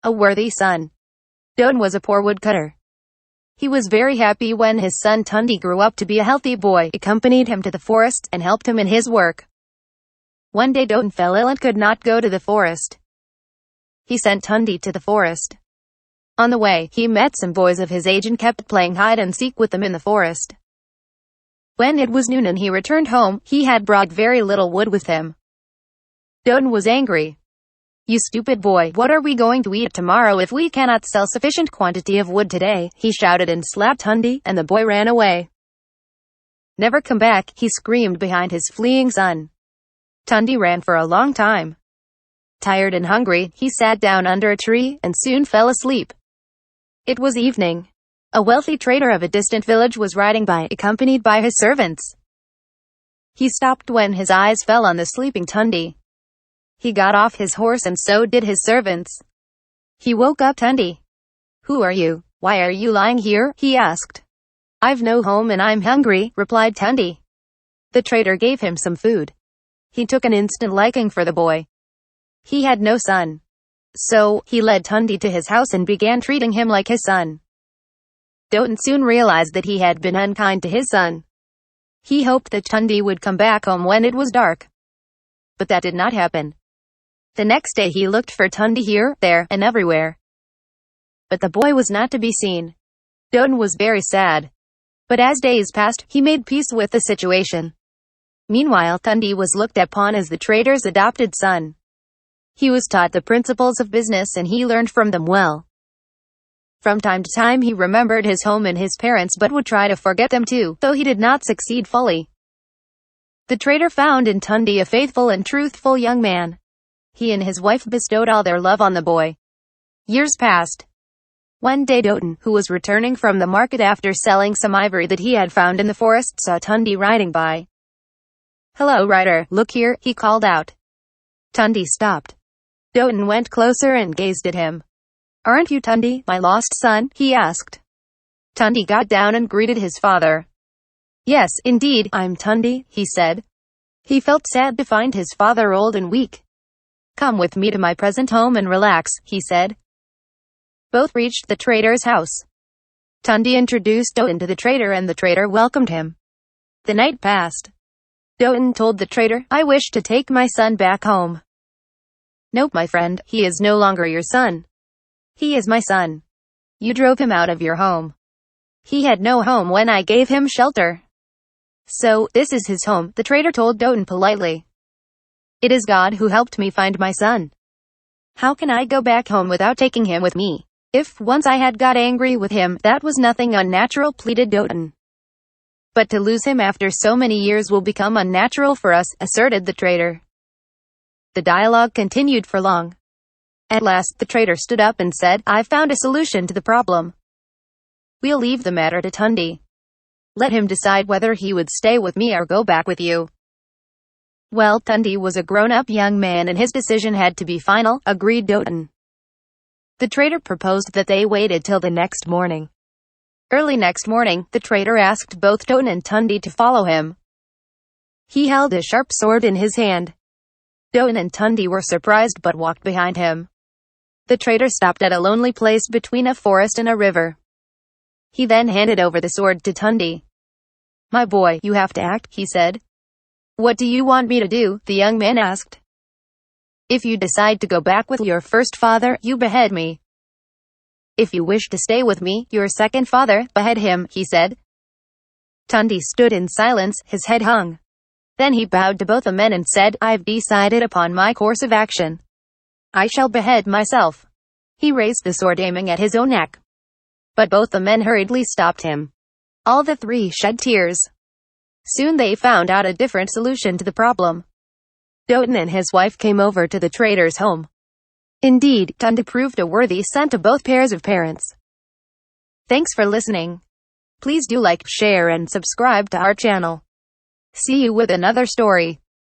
A worthy son. Doten was a poor woodcutter. He was very happy when his son Tundi grew up to be a healthy boy, accompanied him to the forest, and helped him in his work. One day Doten fell ill and could not go to the forest. He sent Tundi to the forest. On the way, he met some boys of his age and kept playing hide-and-seek with them in the forest. When it was noon and he returned home, he had brought very little wood with him. Doten was angry. "You stupid boy, what are we going to eat tomorrow if we cannot sell sufficient quantity of wood today?" he shouted and slapped Tundi, and the boy ran away. "Never come back," he screamed behind his fleeing son. Tundi ran for a long time. Tired and hungry, he sat down under a tree, and soon fell asleep. It was evening. A wealthy trader of a distant village was riding by, accompanied by his servants. He stopped when his eyes fell on the sleeping Tundi. He got off his horse and so did his servants. He woke up Tundi. "Who are you? Why are you lying here?" he asked. "I've no home and I'm hungry," replied Tundi. The trader gave him some food. He took an instant liking for the boy. He had no son. So, he led Tundi to his house and began treating him like his son. Doten soon realized that he had been unkind to his son. He hoped that Tundi would come back home when it was dark. But that did not happen. The next day he looked for Tundi here, there, and everywhere. But the boy was not to be seen. Doten was very sad. But as days passed, he made peace with the situation. Meanwhile, Tundi was looked upon as the trader's adopted son. He was taught the principles of business and he learned from them well. From time to time he remembered his home and his parents but would try to forget them too, though he did not succeed fully. The trader found in Tundi a faithful and truthful young man. He and his wife bestowed all their love on the boy. Years passed. One day Doten, who was returning from the market after selling some ivory that he had found in the forest, saw Tundi riding by. "Hello, rider, look here," he called out. Tundi stopped. Doten went closer and gazed at him. "Aren't you Tundi, my lost son?" he asked. Tundi got down and greeted his father. "Yes, indeed, I'm Tundi," he said. He felt sad to find his father old and weak. "Come with me to my present home and relax," he said. Both reached the trader's house. Tundi introduced Doten to the trader and the trader welcomed him. The night passed. Doten told the trader, "I wish to take my son back home." "Nope, my friend, he is no longer your son. He is my son. You drove him out of your home. He had no home when I gave him shelter. So, this is his home," the trader told Doten politely. "It is God who helped me find my son. How can I go back home without taking him with me? If once I had got angry with him, that was nothing unnatural," pleaded Doten. "But to lose him after so many years will become unnatural for us," asserted the trader. The dialogue continued for long. At last, the trader stood up and said, "I've found a solution to the problem. We'll leave the matter to Tundi. Let him decide whether he would stay with me or go back with you." Well, Tundi was a grown-up young man and his decision had to be final, agreed Doten. The trader proposed that they waited till the next morning. Early next morning, the trader asked both Doten and Tundi to follow him. He held a sharp sword in his hand. Doten and Tundi were surprised but walked behind him. The trader stopped at a lonely place between a forest and a river. He then handed over the sword to Tundi. "My boy, you have to act," he said. "What do you want me to do?" the young man asked. "If you decide to go back with your first father, you behead me. If you wish to stay with me, your second father, behead him," he said. Tundi stood in silence, his head hung. Then he bowed to both the men and said, "I've decided upon my course of action. I shall behead myself." He raised the sword aiming at his own neck. But both the men hurriedly stopped him. All the three shed tears. Soon they found out a different solution to the problem. Doten and his wife came over to the trader's home. Indeed, Tundi proved a worthy son to both pairs of parents. Thanks for listening. Please do like, share and subscribe to our channel. See you with another story.